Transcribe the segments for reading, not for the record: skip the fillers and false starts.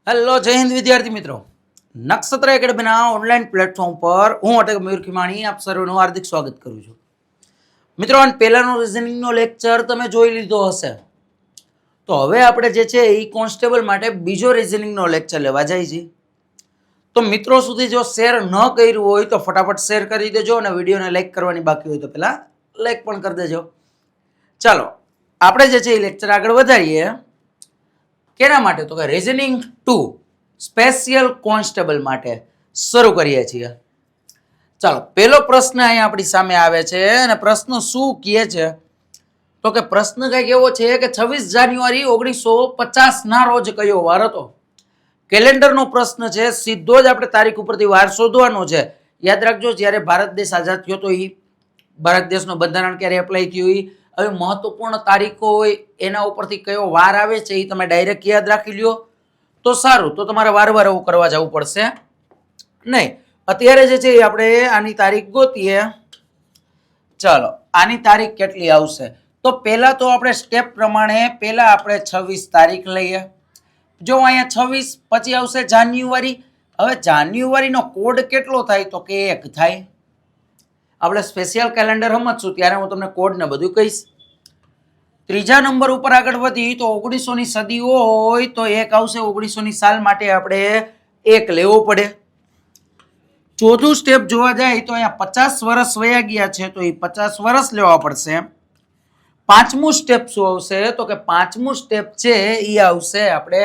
Hello જય હિન્દ વિદ્યાર્થી મિત્રો, નક્ષત્ર એકેડમીના ઓનલાઈન પ્લેટફોર્મ પર હું અટક મયુર ખીમાણી આપ સર્વનું હાર્દિક સ્વાગત કરું છું. મિત્રો, પહેલાનો રિઝનિંગનો લેક્ચર તમે જોઈ લીધો હશે, તો હવે આપણે જે છે એ કોન્સ્ટેબલ માટે બીજો રિઝનિંગનો લેક્ચર લેવા જાય છે. તો મિત્રો સુધી જો શેર ન કર્યું હોય તો ફટાફટ શેર કરી દેજો અને વિડીયોને લાઈક કરવાની બાકી હોય તો પહેલા લાઈક પણ કરી દેજો. ચાલો આપણે જે છે એ લેક્ચર આગળ વધારીએ. કેના માટે? તો કે રિઝનિંગ 2 સ્પેશિયલ કોન્સ્ટેબલ માટે શરૂ કરીએ છીએ. ચાલો, પહેલો પ્રશ્ન અહીંયા આપણી સામે આવે છે અને પ્રશ્ન શું કહે છે? તો કે પ્રશ્ન કંઈક એવો છે કે 26 જાન્યુઆરી 1950 ના રોજ કયો વાર હતો? કેલેન્ડરનો પ્રશ્ન છે, સીધો જ આપણે તારીખ ઉપરથી વાર શોધવાનો છે. યાદ રાખજો, જ્યારે ભારત દેશ આઝાદ થયો તો એ ભારત દેશનું બંધારણ ક્યારે એપ્લાય થયું, હવે મહત્વપૂર્ણ તારીખો હોય એના ઉપરથી કયો વાર આવે છે એ તમે ડાયરેક્ટ યાદ રાખી લ્યો તો સારું. તો તમારે વારવાર એવું કરવા જવું પડશે નહીં. અત્યારે જે છે આપણે આની તારીખ ગોતીએ. ચાલો, આની તારીખ કેટલી આવશે? તો પહેલા તો આપણે સ્ટેપ પ્રમાણે પહેલા આપણે 26 તારીખ લઈએ. જો અહીંયા 26, પછી આવશે જાન્યુઆરી. હવે જાન્યુઆરીનો કોડ કેટલો થાય? તો કે 1 થાય. આપણે સ્પેશિયલ કેલેન્ડર સમજશું ત્યારે હું તમને કોડ ને બધું કહીશ. ત્રીજા નંબર ઉપર આગળ વધી તો 1900ની સદી હોય તો 1 આવશે. 1900ની સાલ માટે આપણે 1 લેવો પડે. ચોથું સ્ટેપ જોવા જાય તો અહીંયા 50 વર્ષ વયા ગયા છે તો એ 50 વર્ષ લેવા પડશે. પાંચમું સ્ટેપ શું આવશે? તો કે પાંચમું સ્ટેપ છે એ આવશે આપણે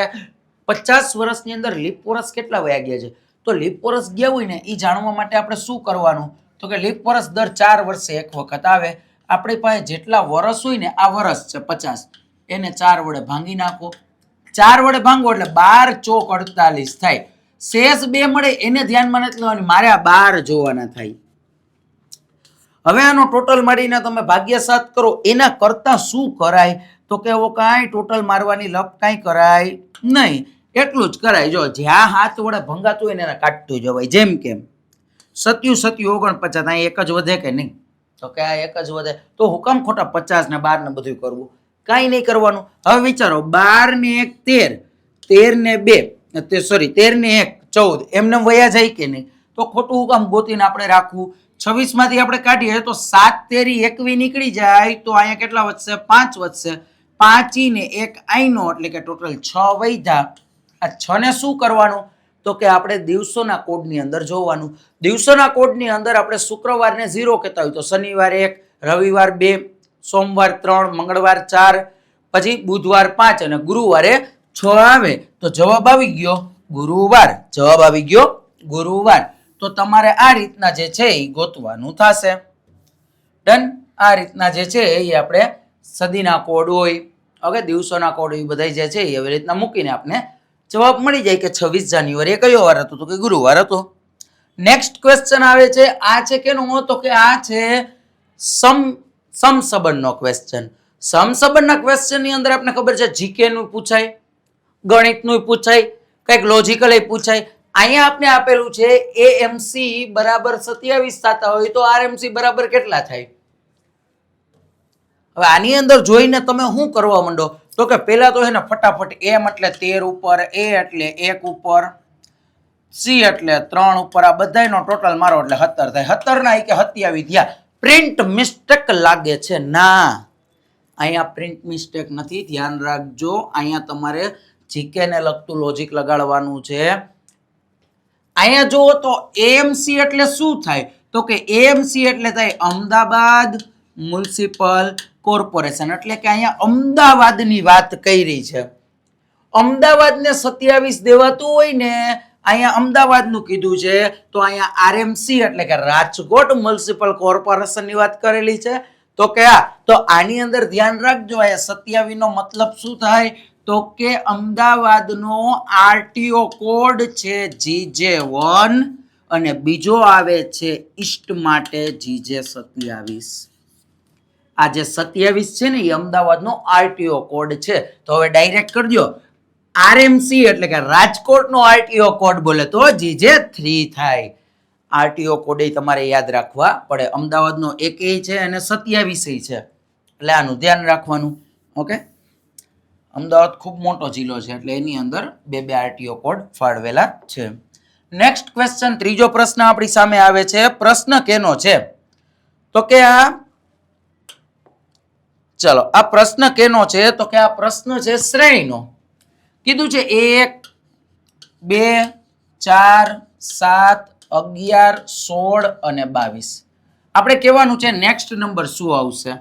50 વર્ષની અંદર લીપ વર્ષ કેટલા વયા ગયા છે. તો લીપ વર્ષ ગયા હોય ને એ જાણવા માટે આપણે શું કરવાનું? તો કે લીપ વર્ષ દર 4 વર્ષે એક વખત આવે. આપણી પાસે જેટલા વર્ષ હોય ને, આ વર્ષ છે 50, એને 4 વડે ભાંગી નાખો. 4 વડે ભાંગો એટલે 12 ચોક 48 થાય. શેષ 2 મળે એને ધ્યાનમાં નથી લેવાની, મારે આ 12 જોવાના થાય. હવે આનો ટોટલ મારીને તમે ભાગ્ય 7 કરો. એના કરતા શું કરાય? તો કે એવો કાંઈ ટોટલ મારવાની લપ કાંઈ કરાય નહીં. એટલું જ કરાય, જો જ્યાં હાથ વડે ભંગાતું હોય ને એને કાઢતું જવાય. જેમ કે 7 7 49, અહીં એક જ વધે કે નહીં? તો કે આ એક જ વધે. તો હુકમ ખોટા 50 ને 12 ને બધું કરવું? કાંઈ નહીં કરવાનું. હવે વિચારો, 12 ને 1 13, 13 ને 2 સોરી 13 ને 1 14, એમને વયા જાય કે નહીં? તો ખોટું હુકમ ગોતીને આપણે રાખવું. 26 માંથી આપણે કાઢીએ તો 7 તેરી 21 નીકળી જાય તો અહીંયા કેટલા વધશે? 5 વધશે. 5 ને 1 આઈનો એટલે કે ટોટલ 6 વધ્યા. આ 6 ને શું કરવાનું? તો કે આપણે દિવસોના કોડની અંદર જોવાનું. દિવસોના કોડની અંદર આપણે શુક્રવારને 0 કહેતા હોય તો શનિવાર 1, રવિવાર 2, સોમવાર 3, મંગળવાર 4, પછી બુધવાર 5 અને ગુરુવારે 6 આવે. તો જવાબ આવી ગયો ગુરુવાર. જવાબ આવી ગયો ગુરુવાર. તો તમારે આ રીતના જે છે એ ગોતવાનું થશે. ડન. આ રીતના જે છે એ આપણે સદીના કોડ હોય, ઓકે, દિવસોના કોડ હોય, બધા જે છે એવી રીતના મૂકીને આપણે જવાબ મળી જાય કે 26 જાન્યુઆરી કયો વાર હતો? તો કે ગુરુવાર હતો. નેક્સ્ટ ક્વેશ્ચન આવે છે. આ છે કેનો? તો કે આ છે સમસંબંધનો ક્વેશ્ચન. સમસંબંધના ક્વેશ્ચન ની અંદર આપણે ખબર છે જીકે નું પૂછાય, ગણિતનું પૂછાય, કંઈક લોજિકલ પૂછાય. અહીંયા આપણે આપેલું છે એએમસી બરાબર 27 થતા હોય તો આરએમસી બરાબર કેટલા થાય? હવે આની અંદર જોઈને તમે શું કરવા માંડો? તો કે પહેલા તો એને ફટાફટ એમ એટલે 13 ઉપર, એ એટલે 1 ઉપર, સી એટલે 3 ઉપર, આ બધાનો ટોટલ મારો એટલે 17 થાય. 17 ના કે 27 થયા. પ્રિન્ટ મિસ્ટેક લાગે છે? ના, અહીંયા પ્રિન્ટ મિસ્ટેક નથી, ધ્યાન રાખજો. અહીંયા તમારે જીકે ને લગતું લોજિક લગાડવાનું છે. અહીંયા જુઓ તો એએમસી એટલે શું થાય? તો કે એએમસી એટલે થાય અમદાવાદ મ્યુનિસિપલ કોર્પોરેશન. એટલે કે અહીંયા અમદાવાદની વાત કરી છે. અમદાવાદને 27 દેવાતું હોય ને, અહીંયા અમદાવાદનું કીધું છે તો અહીંયા આરએમસી એટલે કે રાજકોટ મ્યુનિસિપલ કોર્પોરેશનની વાત કરેલી છે. તો કે તો આની અંદર ધ્યાન રાખજો, અહીંયા 27 નો મતલબ શું થાય? તો કે અમદાવાદનો આરટીઓ કોડ છે GJ1 અને બીજો આવે છે ઈસ્ટ માટે GJ27. આ જે 27 છે ને એ અમદાવાદનો આરટીઓ કોડ છે. તો હવે ડાયરેક્ટ કરજો, આરએમસી એટલે કે રાજકોટનો આરટીઓ કોડ બોલે તો GJ3 થાય. આરટીઓ કોડ એ તમારે યાદ રાખવા પડે. અમદાવાદનો 1 છે અને 27 છે, એટલે આનું ધ્યાન રાખવાનું. ઓકે, અમદાવાદ ખૂબ મોટો જિલ્લો છે એટલે એની અંદર બે બે આરટીઓ કોડ ફાળવેલા છે. નેક્સ્ટ ક્વેશ્ચન, ત્રીજો પ્રશ્ન આપણી સામે આવે છે. પ્રશ્ન કેનો છે? તો કે ચલો આ પ્રશ્ન કેનો છે? તો કે આ પ્રશ્ન છે શ્રેણીનો. કીધું છે 1 2 4 7 11 16 અને 22. આપણે કહેવાનું છે નેક્સ્ટ નંબર શું આવશે.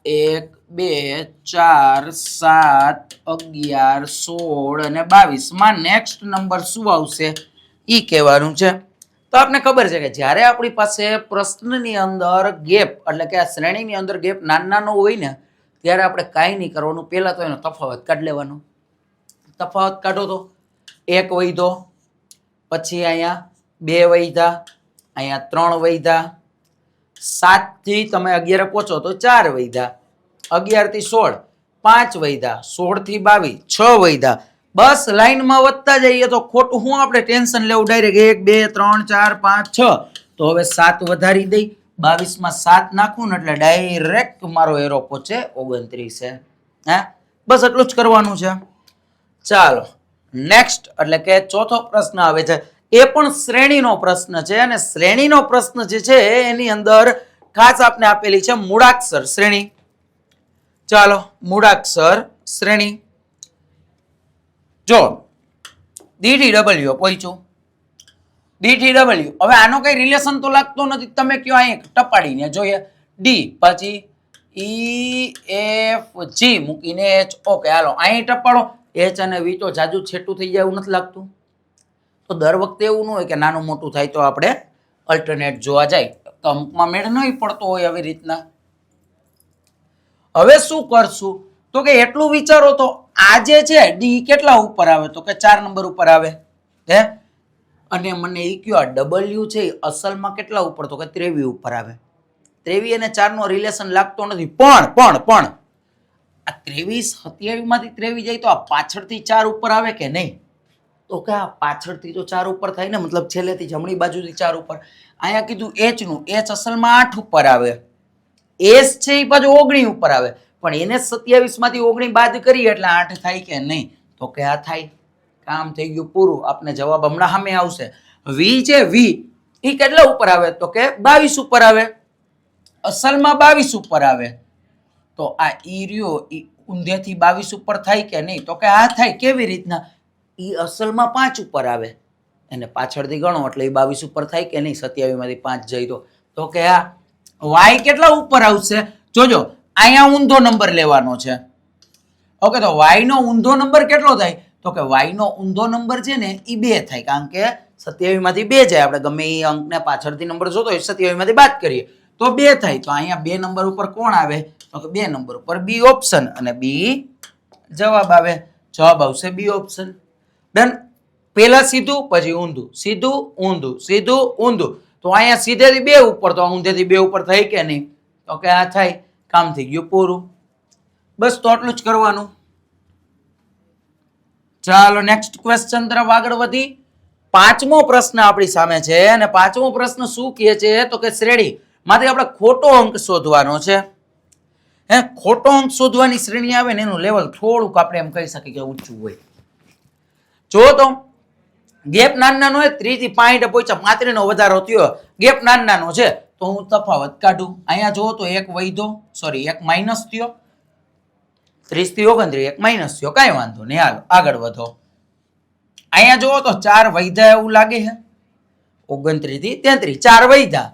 1 2 4 7 11 16 અને 22 માં નેક્સ્ટ નંબર શું આવશે ઈ કહેવાનું છે. તો આપને ખબર છે કે જ્યારે આપણી પાસે પ્રશ્નની અંદર ગેપ એટલે કે આ શ્રેણીની અંદર ગેપ નાનો હોય ને ત્યારે આપણે કાંઈ નહીં કરવાનું, પહેલા તો એનો તફાવત કાઢી લેવાનો. તફાવત કાઢો તો 1 વધ્યો, પછી અહીંયા 2 વધ્યા, અહીંયા 3 વધ્યા, 7 થી તમે 11 પહોંચો તો 4 વધ્યા, 11 થી 16 5 વધ્યા, 16 થી 22 6 વધ્યા. બસ લાઈનમાં વધતા જઈએ તો ખોટું હું આપણે ટેન્શન લેવું. ડાયરેક્ટ 1 2 3 4 5 6 તો હવે 7 વધારી દઈ, 22 માં 7 નાખું ને એટલે ડાયરેક્ટ મારો એરો પહોંચે 29 છે. હે બસ એટલું જ કરવાનું છે. ચાલો નેક્સ્ટ એટલે કે ચોથો પ્રશ્ન આવે છે. એ પણ શ્રેણીનો પ્રશ્ન છે અને શ્રેણીનો પ્રશ્ન જે છે એની અંદર ખાસ આપને આપેલી છે મૂળાક્ષર શ્રેણી. ચાલો મૂળાક્ષર શ્રેણી જો DTW પહોંચ્યું. DTW હવે આનો કઈ રિલેશન તો લાગતો નથી. તમે કયો અહીં ટપાડીને જોઈએ. ડી પછી EFG મૂકીને H. ઓકે હાલો અહીં ટપાડો. H અને V તો જાજુ છેટું થઈ જાય એવું નથી લાગતું? તો દર વખતે એવું ન હોય કે નાનું મોટું થાય તો આપણે અલ્ટરનેટ જોવા જાય. તો અમુકમાં મેળ નહીં પડતો હોય આવી રીતના. હવે શું કરશું? તો કે એટલું વિચારો તો આ જે છે ડી કેટલા ઉપર આવે? તો કે 4 નંબર ઉપર આવે. હે અને મને એ કયો આ ડબલ્યુ છે અસલમાં કેટલા ઉપર? તો કે 23 ઉપર આવે. 23 અને 4 નો રિલેશન લાગતો નથી. પણ આ 23 27 માંથી 23 જાય તો આ પાછળથી 4 ઉપર આવે કે નહીં? તો કે આ પાછળથી તો 4 ઉપર થાય ને, મતલબ છેલ્લેથી જમણી બાજુથી 4 ઉપર. અહીંયા કીધું H નું, H અસલમાં 8 ઉપર આવે. S છે એ પાછું 19 ઉપર આવે. પણ એને 27 માંથી 19 બાદ કરીએ એટલે 8 થાય કે નહીં? તો કે આ થાય. કામ થઈ ગયું પૂરું. આપને જવાબ હમણાં સામે આવશે. V છે V એ કેટલા ઉપર આવે? તો કે 22 ઉપર આવે. અસલમાં 22 ઉપર આવે. તો આ ઈ રહ્યો ઈ ઊંધેથી 22 ઉપર થાય કે નહીં? તો કે આ થાય. કેવી રીતના? ઈ અસલમાં 5 ઉપર આવે એને પાછળથી ગણો એટલે એ 22 ઉપર થાય કે નહીં? 27 માંથી 5 જાય તો કે આ Y કેટલા ઉપર આવશે? જોજો અહીંયા ઊંધો નંબર લેવાનો છે. ઓકે તો Y નો ઊંધો નંબર કેટલો થાય? તો કે Y નો ઊંધો નંબર છે ને એ 2 થાય. કારણ કે 27 માંથી 2 જાય. આપણે ગમે એ અંકને પાછળથી નંબર જોતો હોય 27 માંથી બાદ કરીએ તો 2 થાય. તો અહીંયા 2 નંબર ઉપર કોણ આવે? તો કે 2 નંબર ઉપર B ઓપ્શન અને B જવાબ આવે. જવાબ આવશે B ઓપ્શન. ડન. પહેલા સીધું પછી ઊંધું, સીધું ઊંધું, સીધું ઊંધું. તો અહીંયા સીધેથી 2 ઉપર તો ઊંધેથી 2 ઉપર થાય કે નહીં? તો કે આ થાય. કામ થઈ ગયું પૂરું. બસ તો આટલું જ કરવાનું. ચાલો નેક્સ્ટ ક્વેશ્ચન તરફ આગળ વધી. પાંચમો પ્રશ્ન આપણી સામે છે અને પાંચમો પ્રશ્ન શું કહે છે? તો કે શ્રેણી માંથી આપણે ખોટો અંક શોધવાનો છે. હે ખોટો અંક શોધવાની શ્રેણી આવે ને એનું લેવલ થોડુંક આપણે એમ કહી શકીએ કે ઊંચું હોય. જો તો ગેપ નાનો હોય 30 થી 65 પહોંચ્યા 35 નો વધારો થયો. ગેપ નાનો છે તો હું તફાવત કાઢું. અહીંયા જો તો 1 વધ્યો, સોરી 1 માઇનસ થયો. 30 થી 29 1 માઇનસ થયો. કાંઈ વાંધો નહીં. હાલો આગળ વધો. અહીંયા જો તો 4 વધ્યા એવું લાગે છે. 29 થી 33 4 વધ્યા.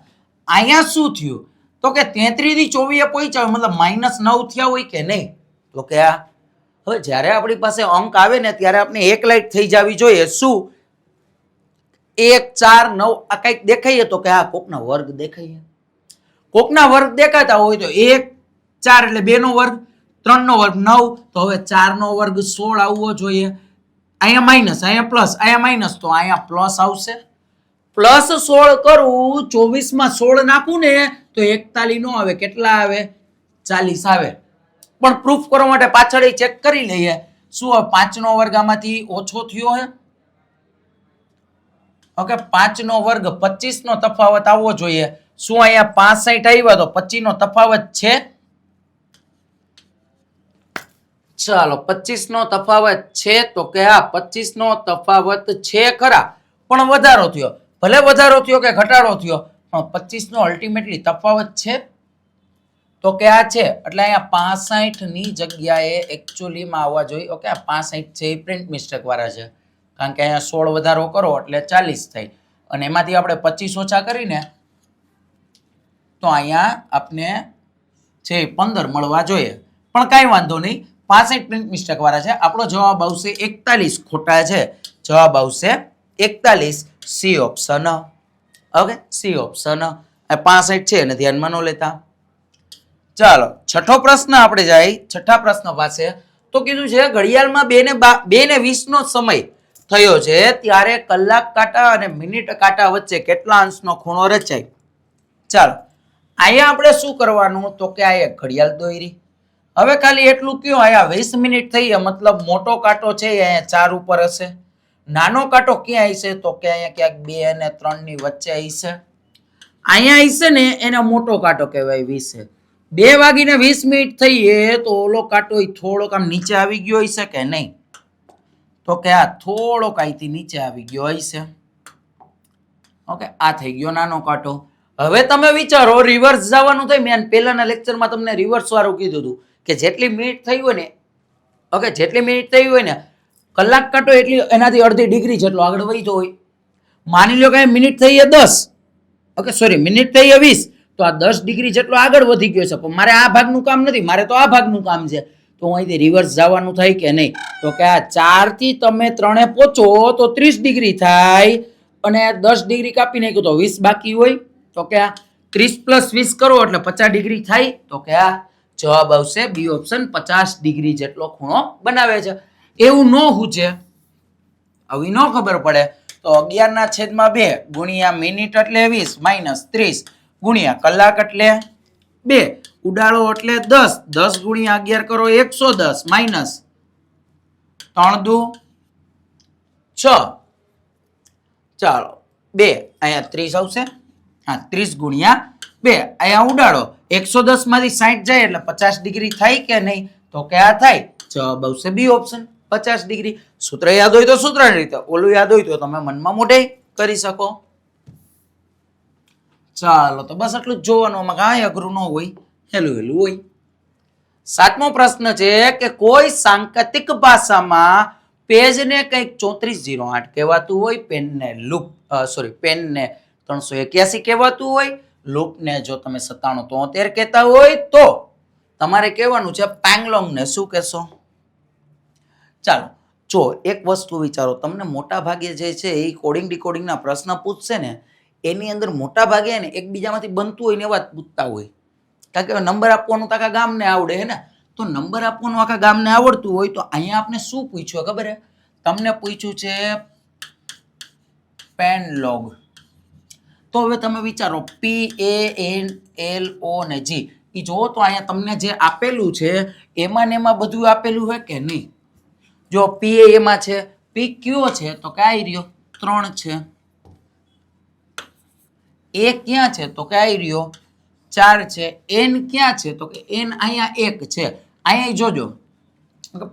અહીંયા શું થયું? તો કે 33 થી 24 પહોંચ્યા મતલબ -9 થયા હોય કે નહીં? તો કે આ હવે જ્યારે આપણી પાસે અંક આવે ને ત્યારે આપણે એક લાઈટ થઈ જવી જોઈએ. શું 1 4 9 આ કંઈક દેખાઈએ? તો કે આ કોકના વર્ગ દેખાઈએ. કોકના વર્ગ દેખાતા હોય તો 1 4 એટલે 2 નો વર્ગ, 3 નો વર્ગ 9. તો હવે 4 નો વર્ગ 16 આવવો જોઈએ. અહીંયા માઇનસ, અહીંયા પ્લસ, અહીંયા માઇનસ તો અહીંયા પ્લસ આવશે. પ્લસ 16 કરું 24 માં 16 નાખું ને તો 41 નો આવે. કેટલા આવે? 40 આવે. પણ પ્રૂફ કરવા માટે પાછળ ચેક કરી લઈએ. શું 5 નો વર્ગ આમાંથી ઓછો થયો હે? ઓકે 5 નો વર્ગ 25 નો તફાવત આવવો જોઈએ. શું અહીંયા 65 આવ્યા તો 25 નો તફાવત છે? ચાલો 25 નો તફાવત છે તો કે હા 25 નો તફાવત છે ખરા, પણ વધારો થયો. ભલે વધારો થયો કે ઘટાડો થયો, પણ 25 નો અલ્ટિમેટલી તફાવત છે તો કે આ છે. એટલે અહીંયા 65 ની જગ્યાએ એકચ્યુઅલી માં આવવા જોઈએ. ઓકે, આ 65 છે એ પ્રિન્ટ મિસ્ટેક વાળા છે, કારણ કે અહીંયા 16 વધારો કરો એટલે 40 થાય, અને એમાંથી આપણે 25 ઓછા કરીને તો અહીંયા આપને છે 15 મળવા જોઈએ. પણ કાંઈ વાંધો નહીં, 65 પ્રિન્ટ મિસ્ટેક વાળા છે. આપણો જવાબ આવશે 41. ખોટા છે. જવાબ આવશે 41. C option. Okay, C option. 65 છે એને ધ્યાનમાં ન લેતા. ચાલો છઠ્ઠો પ્રશ્ન આપણે જાય. છઠ્ઠા પ્રશ્ન પાસે તો કીધું છે ઘડિયાળમાં 2:20 નો સમય થયો છે ત્યારે કલાક કાંટા અને મિનિટ કાંટા વચ્ચે કેટલા અંશનો ખૂણો રચાય? ચાલો અહીંયા આપણે શું કરવાનું તો કે આ એક ઘડિયાળ દોરી. હવે ખાલી એટલું કયો, અહીંયા 20 મિનિટ થઈ, મતલબ મોટો કાંટો છે અહીંયા 4 ઉપર હશે. નાનો કાંટો ક્યાં હશે તો કે અહીંયા ક્યાંક 2 અને 3 ની વચ્ચે હશે. અહીંયા હશે ને એને મોટો કાંટો કહેવાય 20. 2:20 થઈએ તો ઓલો કાંટો થોડોક આમ નીચે આવી ગયો હશે કે નહીં? તો કે આ થોડોક અહીંથી નીચે આવી ગયો હશે. ઓકે, આ થઈ ગયો નાનો કાંટો. હવે તમે વિચારો રિવર્સ જવાનું થાય. મેં પહેલાના લેક્ચરમાં તમને રિવર્સ વાળું કીધું હતું કે જેટલી મિનિટ થઈ હોય ને, ઓકે, જેટલી મિનિટ થઈ હોય ને કલાક કાંટો એટલી એનાથી અડધી ડિગ્રી જેટલો આગળ વધ્યો હોય. માની લો કે મિનિટ થઈ 10, ઓકે સોરી મિનિટ થઈ 20, તો આ 10 ડિગ્રી જેટલો આગળ વધી ગયો છે. પણ મારે આ ભાગનું કામ નથી, મારે તો આ ભાગનું કામ છે. તો અહીંથી રિવર્સ જવાનું થાય કે નહીં? તો કે આ 4 થી તમે 3 પહોંચો તો 30 ડિગ્રી થાય, અને 10 ડિગ્રી કાપી નાખ્યું તો 20 બાકી હોય. તો કે આ 30 + 20 કરો એટલે 50 ડિગ્રી થાય. તો કે આ જવાબ આવશે બી ઓપ્શન, 50 ડિગ્રી જેટલો ખૂણો બનાવે છે. એવું ન હુજે, આવી ન ખબર પડે તો 11/2 ગુણ્યા મિનિટ એટલે 20 - 30 ગુણ્યા કલાક એટલે 2, ઉડાડો એટલે 10, 10 ગુણ્યા 11 કરો 110 માઇનસ 3 દુ 6. ચાલો 2 અહીંયા 30 આવશે. હા, 30 ગુણ્યા 2 અહીંયા ઉડાડો 110 માંથી 60 જાય એટલે 50 ડિગ્રી થાય કે નહીં? તો કે આ થાય. જવાબ આવશે બી ઓપ્શન, 50 ડિગ્રી. સૂત્ર યાદ હોય તો સૂત્રની રીતે, ઓલું યાદ હોય તો તમે મનમાં મોઢે કરી શકો. ચાલો તો બસ આટલું જ જોવાનું, આમાં કાંઈ અઘરું ન હોય, હેલું હેલું હોય. સાતમો પ્રશ્ન છે કે કોઈ સાંકેતિક ભાષામાં પેજને કંઈક 3408 કહેવાતું હોય, પેનને 381 કહેવાતું હોય, લૂપને જો તમે 9773 કહેતા હોય તો તમારે કહેવાનું છે પેંગલોંગને શું કહેશો? ચાલો જો એક વસ્તુ વિચારો, તમને મોટા ભાગે જે છે એ કોડિંગ ડીકોડિંગના પ્રશ્ન પૂછશે ને એની અંદર મોટા ભાગે ને એકબીજામાંથી બનતું હોય ને એવા જ પૂછતા હોય. કારણ કે નંબર આપવાનું તો આખા ગામને આવડે હે ને, તો નંબર આપવાનું આખા ગામને આવડતું હોય તો અહીંયા આપણે શું પૂછ્યું ખબર હે? તમને પૂછ્યું છે પેનલોગ. તો હવે તમે વિચારો PANLO ને G, એ જો તો અહીંયા તમને જે આપેલું છે એમાં ને એમાં બધું આપેલું હોય કે નહીં? જો P એમાં છે, P કયો છે તો કે આઈ રહ્યો 3 છે, A ક્યાં છે તો કે આઈ રહ્યો 4 છે, N ક્યાં છે તો કે N અહીંયા 1 છે. અહીંયા જોજો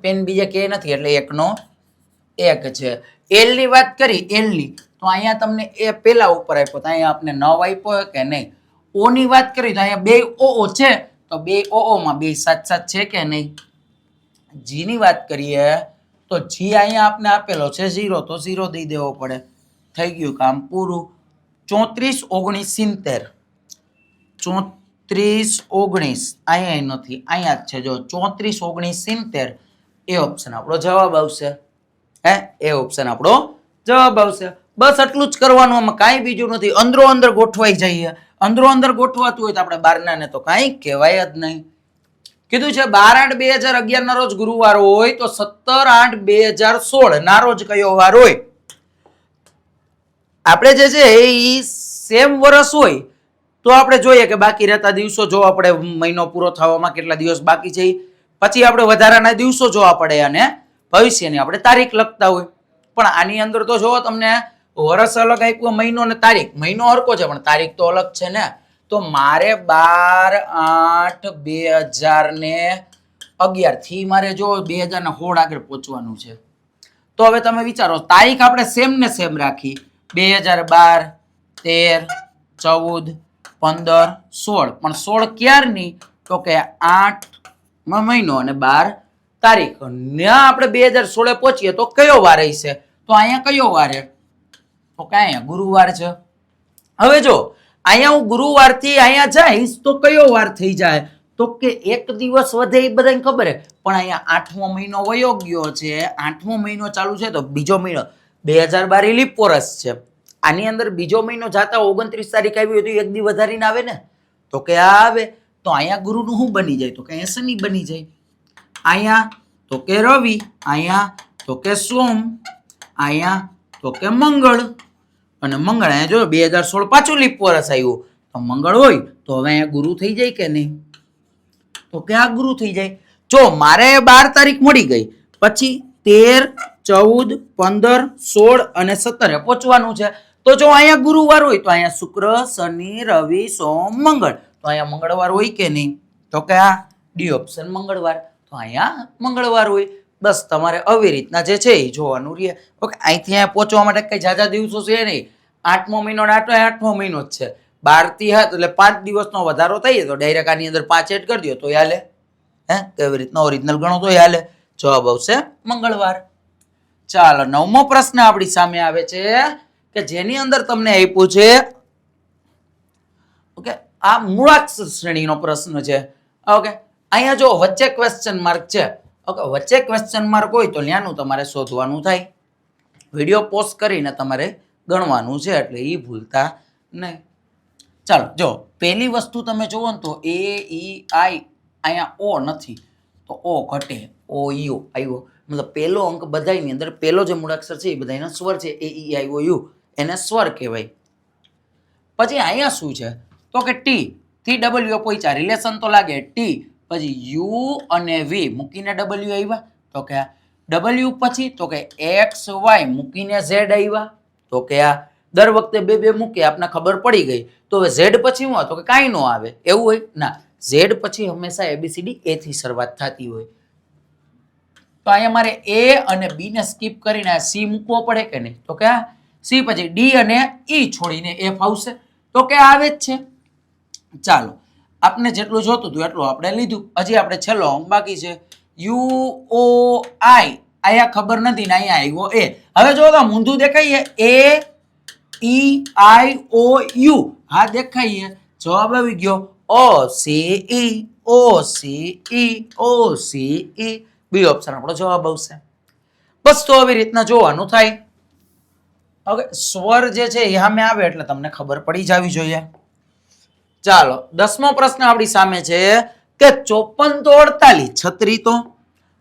પેન બીજા કે નથી એટલે 1 નો 1 છે. L ની વાત કરી, L ની તો અહીંયા તમને એ પેલા ઉપર આપ્યો તો અહીંયા આપણે 9 આપ્યો કે નહીં? O ની વાત કરી તો અહીંયા 2 OO છે તો 2 OO માં 2 7 છે કે નહીં? G ની વાત કરીએ તો G અહીંયા આપણે આપેલો છે 0 તો 0 દઈ દેવો પડે. થઈ ગયું કામ પૂરું. 34 19 70, 34 19 અહીંયા નથી, અહીંયા જ છે જો 34 19 70, એ ઓપ્શન આપણો જવાબ આવશે. હે, એ ઓપ્શન આપણો જવાબ આવશે. બસ આટલું જ કરવાનું, આમાં કાંઈ બીજું નથી. અંદરો અંદર ગોઠવાઈ જઈએ. અંદરો અંદર ગોઠવાતું હોય તો આપણે બારનાને તો કાંઈ કહેવાય જ નહીં. કીધું છે 12/8/2011 ના રોજ ગુરુવાર હોય તો 17/8/2016 ના રોજ કયો વાર હોય? આપણે જે છે એ સેમ વર્ષ હોય તો આપણે જોઈએ કે બાકી રહેતા દિવસો જોવા પડે, મહિનો પૂરો થવામાં કેટલા દિવસ બાકી છે, પછી આપણે વધારાના દિવસો જોવા પડે અને ભવિષ્યની આપણે તારીખ લખતા હોય. પણ આની અંદર તો જોવો તમને વર્ષ અલગ આપ્યું, મહિનો ને તારીખ, મહિનો હરકો છે પણ તારીખ તો અલગ છે ને. તો મારે 12/8/2000 ને 11 થી મારે જો 2016 આગળ પહોંચવાનું છે. તો હવે તમે વિચારો, તારીખ આપણે સેમ ને સેમ રાખી, 2012, 13, 14, 15, 16. પણ 16 ક્યારની? તો કે 8 મહિનો અને 12 તારીખ. ત્યાં આપણે 2016 પહોંચીએ તો કયો વાર હશે? તો અહીંયા કયો વાર છે? તો કે અહીંયા ગુરુવાર છે. હવે જો અહીંયા હું ગુરુવારથી અહીંયા જઈશ તો કયો વાર થઈ જાય? તો કે એક દિવસ વધે, એ બધાને ખબર છે. પણ અહીંયા 8મો મહિનો વયો ગયો છે, 8મો મહિનો ચાલુ છે, તો બીજો મહિનો 2012 લીપ વર્ષ છે. આની અંદર બીજો મહિનો જાતા 29 તારીખ આવી હોય તો એક દી વધારીને આવે ને? તો કે આ આવે. તો અહીંયા ગુરુનું શું બની જાય? તો કે અહીંયા શનિ બની જાય. અહીંયા તો કે રવિ, અહીંયા તો કે સોમ, અહીંયા તો કે મંગળ. અને મંગળ અહીંયા જો 2016 પાછું લીપ વર્ષ આવ્યું તો મંગળ હોય તો હવે અહીંયા ગુરુ થઈ જાય કે નહીં? તો કે આ ગુરુ થઈ જાય. જો મારે 12 તારીખ મળી ગઈ, પછી 13, 14, 15, 16 અને 17 પહોંચવાનું છે. તો જો અહીંયા ગુરુવાર હોય તો અહીંયા શુક્ર, શનિ, રવિ, સોમ, મંગળ. તો અહીંયા મંગળવાર હોય કે નહીં? તો કે આ ડી ઓપ્શન મંગળવાર. તો અહીંયા મંગળવાર હોય. બસ તમારે આવી રીતના જે છે એ જોવાનું રહે. ઓકે, અહીંથી અહીંયા પહોંચવા માટે કઈ ઝાઝા દિવસો છે નહીં. 8મો મહિનો ને 8મો મહિનો જ છે. 12 થી હાથ એટલે 5 દિવસનો વધારો થઈ તો ડાયરેક્ટ આની અંદર 5 એડ કરી દો તો હાલે. હે, કેવી રીતના ઓરિજિનલ ગણો તો હાલે. જવાબ આવશે મંગળવાર. ચાલો, 9મો પ્રશ્ન આપણી સામે આવે છે કે જેની અંદર તમને આપ્યું છે, ઓકે, આ મૂળાક્ષર શ્રેણીનો પ્રશ્ન છે. ઓકે, અહીંયા જો વચ્ચે ક્વેશ્ચન માર્ક છે. ઓકે, વચ્ચે ક્વેશ્ચન માર્ક હોય તો ત્યાંનું તમારે શોધવાનું થાય. વિડીયો પોઝ કરીને તમારે ગણવાનું છે, એટલે એ ભૂલતા નહીં. ચાલો, જો પહેલી વસ્તુ તમે જુઓ ને તો એ ઈ આઈ, અહીંયા ઓ નથી તો ઓ ઘટે, ઓ યુ આવ્યો. મતલબ પહેલો અંક બધાની અંદર પહેલો જે મૂળાક્ષર છે એ બધાના સ્વર છે. એ ઈ આઈ ઓ યુ એને સ્વર કહેવાય. પછી અહીંયા શું છે? તો કે ટી થી ડબલ્યુ પહોંચ્યા, રિલેશન તો લાગે ટી, પછી યુ અને વી મૂકીને ડબલ્યુ આવ્યા. તો કે આ ડબલ્યુ પછી તો કે એક્સ વાય મૂકીને ઝેડ આવ્યા. તો કે આ દર વખતે બે મૂકે આપને ખબર પડી ગઈ. તો હવે ઝેડ પછી શું? તો કે કાંઈ ન આવે એવું હોય ના. ઝેડ પછી હંમેશા એબીસીડી એ થી શરૂઆત થતી હોય. તો અહીંયા મારે એ અને બી ને સ્કીપ કરીને સી મૂકવો પડે કે નહીં? તો કે આ સી પછી ડી અને ઈ છોડીને એફ આવશે. તો કે આવે જ છે. ચાલો, આપને જેટલું જોતું હતું એટલું આપણે લીધું. હજી આપણે છેલ્લો અંક બાકી છે. યુ ઓ આઈ, અહીંયા ખબર નથી ને અહીંયા આવ્યો એ. હવે જો તો મૂંધું દેખાય એ ઈ આઈ ઓ યુ. હા દેખાય, જવાબ આવી ગયો O C E, O C E, O C E. B option આપણો જવાબ આવશે. બસ તો આવી રીતના જોવાનું થાય. ઓકે, સ્વર જે છે એ સામે આવે એટલે તમને ખબર પડી જવી જોઈએ. ચાલો, 10મો પ્રશ્ન આપણી સામે છે કે 54 તો 48, 36 તો.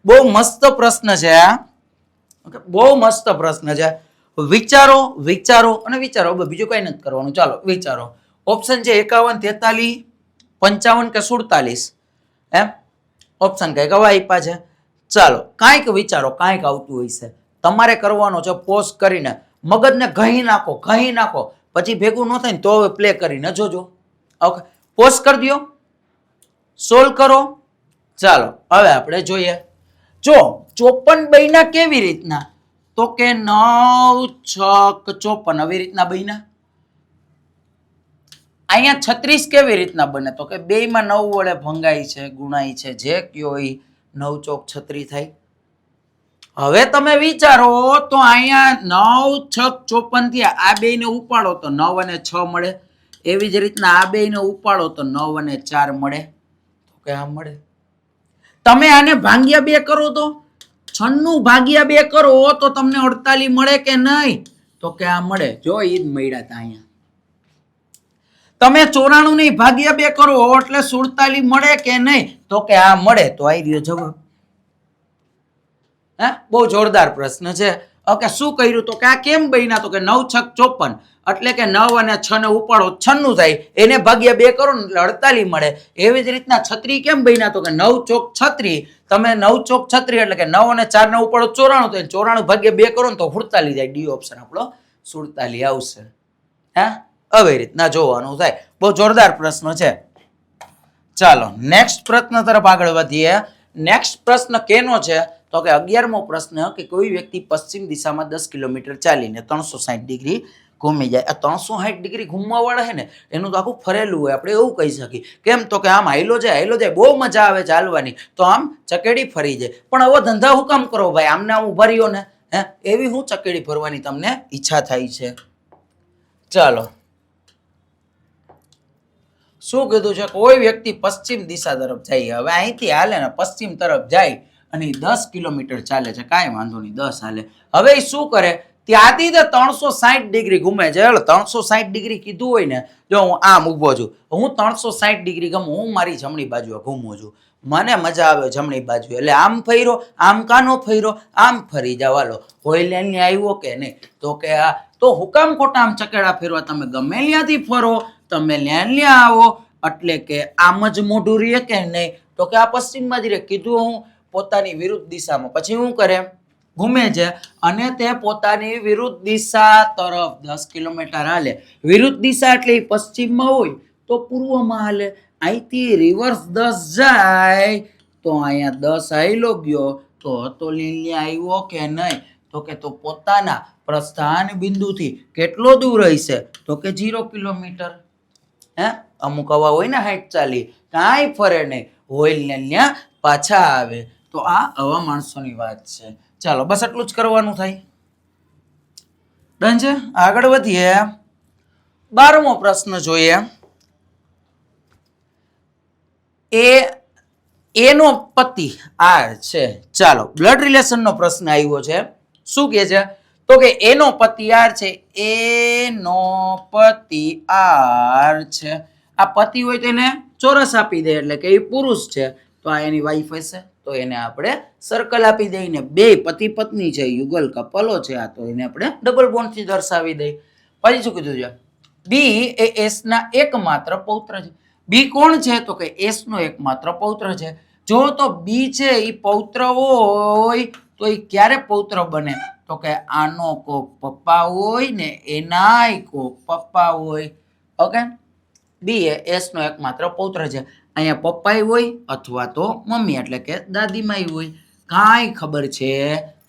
બહુ મસ્ત પ્રશ્ન છે આ. ઓકે, બહુ મસ્ત પ્રશ્ન છે. વિચારો વિચારો અને વિચારો, બીજું કઈ નથી કરવાનું. ચાલો વિચારો. ઓપ્શન છે 51, 43, 55 કે 47. એમ ઓપ્શન કઈ કવા આપ્યા છે? ચાલો, કાંઈક વિચારો, કાંઈક આવતું હશે. તમારે કરવાનો છે પોઝ કરીને મગજને ઘહી નાખો, ઘહી નાખો. પછી ભેગું ન થાય ને તો હવે પ્લે કરીને જોજો. ઓકે, પોઝ કરી દો, સોલ્વ કરો. ચાલો હવે આપણે જોઈએ. જો 54 બન્યા કેવી રીતના? તો કે 9 6 54 આવી રીતના બન્યા. અહીંયા 36 કેવી રીતના બને? તો કે 2 માં 9 વડે ભંગાય છે, ગુણાય છે, જે કયો એ 9 ચોક 36 થાય. હવે તમે વિચારો તો અહીંયા 9 6 54 થી આ બે ને ઉપાડો તો 9 અને 6 મળે. એવી જ રીતના આ બે ને ઉપાડો તો 9 અને 4 મળે. તો કે આ મળે. તમે આને ભાગ્યા 2 કરો તો 96 ભાગ્યા 2 કરો તો તમને 48 મળે કે નહીં? તો કે આ મળે. જો ઈ જ મળ્યા હતા અહીંયા. તમે 94 નહીં ભાગ્યા 2 કરો એટલે 47 મળે કે નહીં? તો કે આ મળે. તો આવી રહ્યો જવાબ. હે, બહુ જોરદાર પ્રશ્ન છે. ઓકે, શું કર્યું? તો કે આ કેમ બન્યા? તો કે 9 6 54 એટલે કે 9 અને 6 ને ઉપાડો 96 થાય, એને ભાગ્યા 2 કરો ને એટલે 48 મળે. એવી જ રીતના 36 કેમ બન્યા? તો કે 9 ચોક 36. તમે 9 ચોક 36 એટલે કે 9 અને 4 ને ઉપાડો 94 થાય, 94 ભાગ્યા 2 કરો ને તો 47 જાય. ડી ઓપ્શન આપણો 47 આવશે. હા, આવી રીતના જોવાનું થાય. બહુ જોરદાર પ્રશ્ન છે. ચાલો નેક્સ્ટ પ્રશ્ન તરફ આગળ વધીએ. નેક્સ્ટ પ્રશ્ન કેનો છે તો કે 11મો પ્રશ્ન કે કોઈ વ્યક્તિ પશ્ચિમ દિશામાં 10 કિલોમીટર ચાલીને 360 ડિગ્રી ઘૂમી જાય. આ 360 ડિગ્રી ઘૂમવા વાળા છે ને એનું તો આખું ફરેલું હોય, આપણે એવું કહી શકીએ. કેમ તો કે આમ હાઈલો જાય બહુ મજા આવે ચાલવાની, તો આમ ચકેડી ફરી જાય. પણ હવે ધંધા હું કામ કરો ભાઈ, આમને આમ ઉભા રહ્યો ને હે, એવી હું ચકેડી ફરવાની તમને ઈચ્છા થાય છે. ચાલો, શું કીધું છે? કોઈ વ્યક્તિ પશ્ચિમ દિશા તરફ જાય. હવે અહીંથી હાલે ને પશ્ચિમ તરફ જાય અને 10 કિલોમીટર ચાલે છે, કાંઈ વાંધો નહીં, 10 હાલે. હવે એ શું કરે? ત્યાંથી તો 360 ડિગ્રી ઘૂમે છે. 360 ડિગ્રી કીધું હોય ને, જો હું આમ ઊભો છું, હું 360 ડિગ્રી ગમું, હું મારી જમણી બાજુએ ઘૂમું છું, મને મજા આવે જમણી બાજુ, એટલે આમ ફર્યો, આમ કાનો ફર્યો, આમ ફરી જવાલો. હોઈલેન્ડ ને આવ્યો કે નહીં? તો કે આ તો હુકામ ખોટા આમ ચકેડા ફેરવા, તમે ગમે ત્યાંથી ફરો, તમે લ્યાં આવો, એટલે કે આમ જ મોઢું રહે કે નહીં? તો કે આ પશ્ચિમમાં જ રહે. કીધું હું પોતાની વિરુદ્ધ દિશામાં. પછી શું કરે? ઘૂમે છે અને તે પોતાની વિરુદ્ધ દિશા તરફ 10 કિલોમીટર હાલે. વિરુદ્ધ દિશા એટલે પશ્ચિમમાં હોય તો પૂર્વમાં હાલે. અહીંથી રિવર્સ 10 જાય તો અહીંયા 10 હાઈલો ગયો, તો લીલિયા આવ્યો કે નહીં? તો કે તો પોતાના પ્રસ્થાન બિંદુથી કેટલો દૂર હશે? તો કે 0 કિલોમીટર. હે, અમુક આવા હોય ને 60-40, કાંઈ ફરે નહીં, હોય ને પાછા આવે. તો આ આવા માણસોની વાત છે. ચાલો, બસ એટલું જ કરવાનું થાય. ડન છે? આગળ વધીએ. 12મો પ્રશ્ન જોઈએ. એનો પતિ આર છે. ચાલો, બ્લડ રિલેશન નો પ્રશ્ન આવ્યો છે. શું કે છે? તો કે એનો પતિ આર છે. એનો પતિ આર છે. આ પતિ હોય તો એને ચોરસ આપી દે, એટલે કે એ પુરુષ છે. તો આ એની વાઈફ હશે, તો એને આપણે સર્કલ આપી દઈને. બે પતિ પત્ની છે, યુગલ કપલો છે, આ તો એને આપણે ડબલ બોન્ડ થી દર્શાવી દઈ. પછી શું કીધું છે? બી એ એસ ના એકમાત્ર પૌત્ર છે. બી કોણ છે? તો કે એસ નો એકમાત્ર પૌત્ર છે. જો તો બી છે એ પૌત્ર હોય તો એ ક્યારે પૌત્ર બને? તો કે આનો કોક પપ્પા હોય ને એનાય કોક પપ્પા હોય. ઓકે, બી એ એસ નો એકમાત્ર પૌત્ર છે. અહીંયા પપ્પાય હોય અથવા તો મમ્મી એટલે કે દાદીમાય હોય. કાંઈ ખબર છે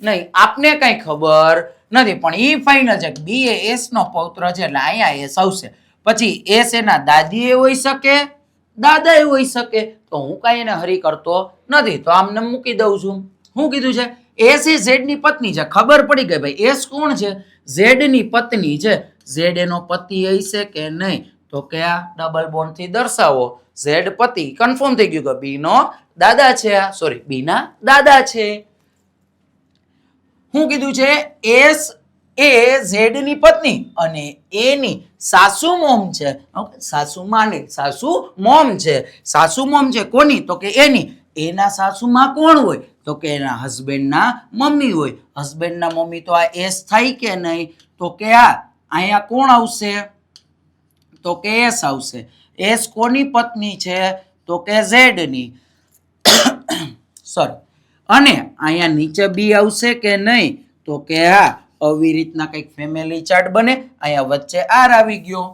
નહીં, આપને કાંઈ ખબર નથી, પણ એ ફાઇનલ છે કે બી એ એસ નો પૌત્ર છે, એટલે અહીંયા એસ આવશે. પછી એસ એના દાદીએ હોઈ શકે, દાદાએ હોઈ શકે. તો હું કાંઈ એને હરી કરતો નથી, તો આમને મૂકી દઉં છું. શું કીધું છે? એસ એ ઝેડ ની પત્ની છે. ખબર પડી ગઈ ભાઈ, એસ કોણ છે? ઝેડ ની પત્ની છે. ઝેડ એનો પતિ હશે કે નહીં? તો કે આ ડબલ બોન્ડ થી દર્શાવો. ઝેડ પતિ, કન્ફર્મ થઈ ગયું કે બી નો દાદા છે, સોરી બી ના દાદા છે. શું કીધું છે? એસ એ ઝેડ ની પત્ની અને એની સાસુ મોમ છે. સાસુ માની સાસુ મોમ છે. સાસુ મોમ છે કોની? તો કે એની. એના સાસુમાં કોણ હોય? તો કે એના હસબન્ડ ના મમ્મી હોય. હસબન્ડ ના મમ્મી તો આ એસ થાય કે નહીં? તો કે આ અહીંયા કોણ આવશે? તો કે એસ આવશે. એસ કોની પત્ની છે? તો કે ઝેડ ની. સોરી. અને અહીંયા નીચે બી આવશે કે નહીં? તો કે હા, આવી રીતના કંઈક ફેમિલી ચાર્ટ બને. અહીંયા વચ્ચે આર આવી ગયો.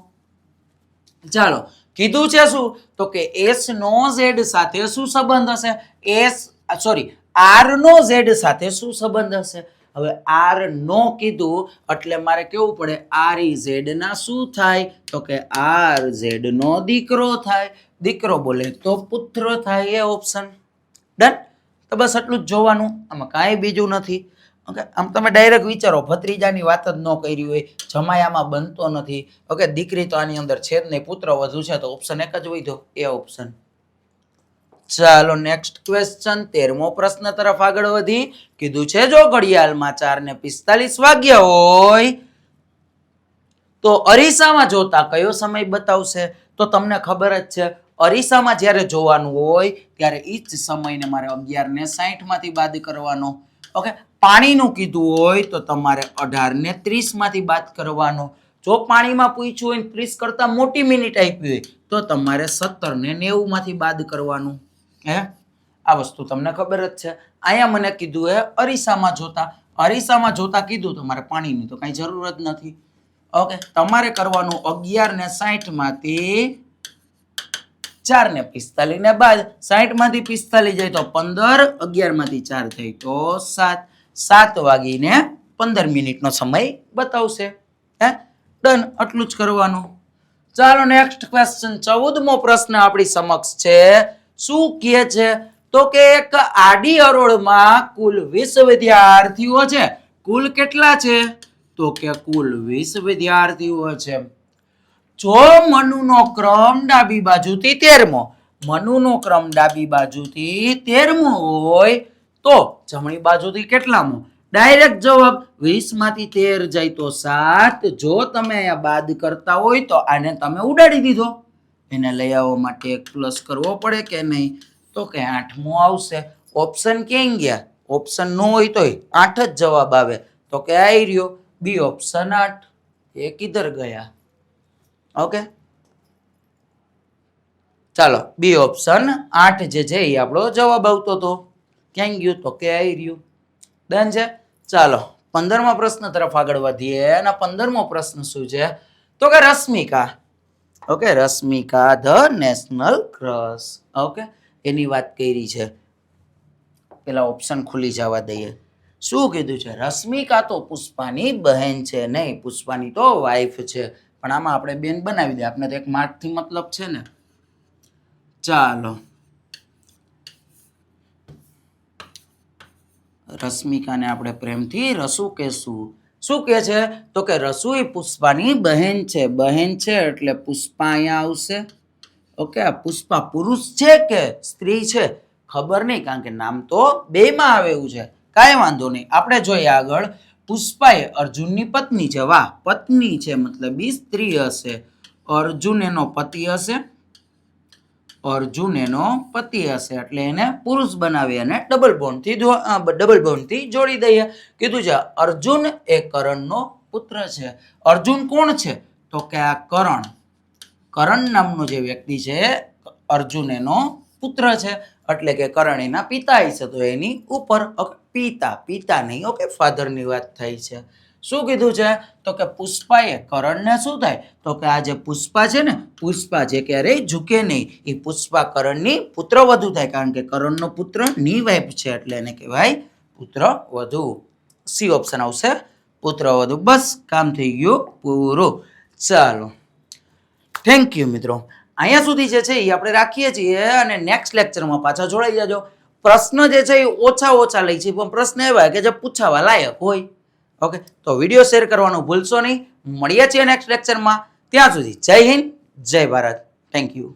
ચાલો, કીધું છે શું? તો કે એસ નો ઝેડ સાથે શું સંબંધ હશે? આર નો ઝેડ સાથે શું સંબંધ હશે? હવે આર નો કીધું એટલે મારે કેવું પડે? આર ઈ ઝેડ ના શું થાય? તો કે આર ઝેડ નો દીકરો થાય. દીકરો બોલે તો પુત્ર થાય. એ ઓપ્શન ડન. તો બસ એટલું જ જોવાનું, આમાં કાંઈ બીજું નથી. ઓકે, આમ તમે ડાયરેક્ટ વિચારો, ભત્રીજાની વાત જ ન કરી હોય, જમાયામાં બનતો નથી. ઓકે, દીકરી તો આની અંદર છે જ નહીં, પુત્ર વધુ છે, તો ઓપ્શન એક જ વધ્યો, એ ઓપ્શન. ચાલો, નેક્સ્ટ ક્વેશ્ચન 13મો પ્રશ્ન તરફ આગળ વધી. કીધું છે જો ઘડિયાળમાં 4:45 વાગ્યા હોય તો અરીસામાં જોતા કયો સમય બતાવશે? તો તમને ખબર જ છે, અરીસામાં જ્યારે જોવાનું હોય ત્યારે ઈ જ સમયને મારે 11:60 માંથી બાદ કરવાનો. ઓકે, પાણીનું કીધું હોય તો તમારે 18:30 માંથી બાદ કરવાનો. જો પાણીમાં પૂછ્યું હોય 30 કરતા મોટી મિનિટ આપી હોય તો તમારે 17:90 માંથી બાદ કરવાનું. હે, આ વસ્તુ તમને ખબર જ છે. અહીંયા મને કીધું હે અરીસામાં જોતા. અરીસામાં જોતા કીધું, તમારે પાણીની તો કઈ જરૂર જ નથી. ઓકે, તમારે કરવાનું 11:60 માંથી 4 ને 45 ને બાદ 60 માંથી 45 જાય તો 15, 11 માંથી 4 થાય તો 7, 7 વાગીને 15 મિનિટનો સમય બતાવશે. હે ડન, આટલું જ કરવાનું. ચાલો નેક્સ્ટ ક્વેશ્ચન, 14મો પ્રશ્ન આપણી સમક્ષ છે. શું કહે છે? તો કે એક આડી હરોળમાં કુલ 20 વિદ્યાર્થીઓ છે. કુલ કેટલા છે? તો કે કુલ 20 વિદ્યાર્થીઓ છે. જો મનુનો ક્રમ ડાબી બાજુથી 13મો, મનુનો ક્રમ ડાબી બાજુથી 13મો હોય તો જમણી બાજુથી કેટલામો? ડાયરેક્ટ જવાબ 20 માંથી 13 જાય તો 7. જો તમે અહીંયા બાદ કરતા હોય તો આને તમે ઉડાડી દીધો. એને લઈ આવવા માટે એક પ્લસ કરવો પડે કે નહીં? તો કે 8મો આવશે. ઓપ્શન ક્યાં ગયા? ઓપ્શન નો હોય તોય 8 જ જવાબ આવે. તો કે આવી રહ્યો બી ઓપ્શન 8. એ કિધર ગયા? ઓકે, ચાલો બી ઓપ્શન 8 જે છે એ આપણો જવાબ આવતો હતો. ક્યાં ગયું? તો કે આવી રહ્યું. ડન છે. ચાલો 15મા પ્રશ્ન તરફ આગળ વધીએ. અને 15મો પ્રશ્ન શું છે? તો કે Rashmika, okay, Rashmika the national crush, okay, એની વાત કરી છે. પેલા ઓપ્શન ખુલી જવા દઈએ. શું કીધું છે? રશ્મિકા તો પુષ્પાની બહેન છે. નહીં, પુષ્પાની તો વાઈફ છે. પણ આમાં આપણે બેન બનાવી દે, આપણે તો એક માર્કથી મતલબ છે ને. ચાલો, રશ્મિકાને આપણે પ્રેમથી રસુ કહેશું. શું કહે છે? તો કે રસુ એ પુષ્પાની બહેન છે. બહેન છે એટલે પુષ્પા અહીંયા આવશે. ઓકે, આ પુષ્પા પુરુષ છે કે સ્ત્રી છે ખબર નહીં, કારણ કે નામ તો બેમાં આવે એવું છે. કાંઈ વાંધો નહીં, આપણે જોઈએ આગળ. પુષ્પા એ અર્જુનની પત્ની છે. વાહ, પત્ની છે મતલબ ઈ સ્ત્રી હશે. અર્જુન એનો પતિ હશે. અર્જુન એનો પતિ હશે એટલે એને પુરુષ બનાવી અને ડબલ બોન્ડથી જોડી દઈએ. કીધું છે અર્જુન એ કરણનો પુત્ર છે. અર્જુન કોણ છે? તો કે આ કરણ, કરણ નામનો જે વ્યક્તિ છે અર્જુન એનો પુત્ર છે. એટલે કે કરણ એના પિતા હશે તો એની ઉપર પિતા નહીં, ઓકે, ફાધરની વાત થાય છે. શું કીધું છે? તો કે પુષ્પાએ કરણને શું થાય? તો કે આ જે પુષ્પા છે ને, પુષ્પા જે ક્યારેય ઝૂકે નહીં, એ પુષ્પા કરણની પુત્ર વધુ થાય. કારણ કે કરણનો પુત્ર ની વાઇફ છે એટલે એને કહેવાય પુત્ર વધુ. સી ઓપ્શન આવશે, પુત્ર વધુ. બસ, કામ થઈ ગયું પૂરું. ચાલો, થેન્ક યુ મિત્રો. અહીંયા સુધી જે છે એ આપણે રાખીએ છીએ અને નેક્સ્ટ લેક્ચરમાં પાછા જોડાઈ જાજો. પ્રશ્ન જે છે એ ઓછા લઈ છે, પણ પ્રશ્ન એવા કે જે પૂછાવા લાયક હોય. ઓકે, તો વિડીયો શેર કરવાનું ભૂલશો નહીં. મળીએ છીએ નેક્સ્ટ લેક્ચરમાં. ત્યાં સુધી જય હિન્દ, જય ભારત. Thank you.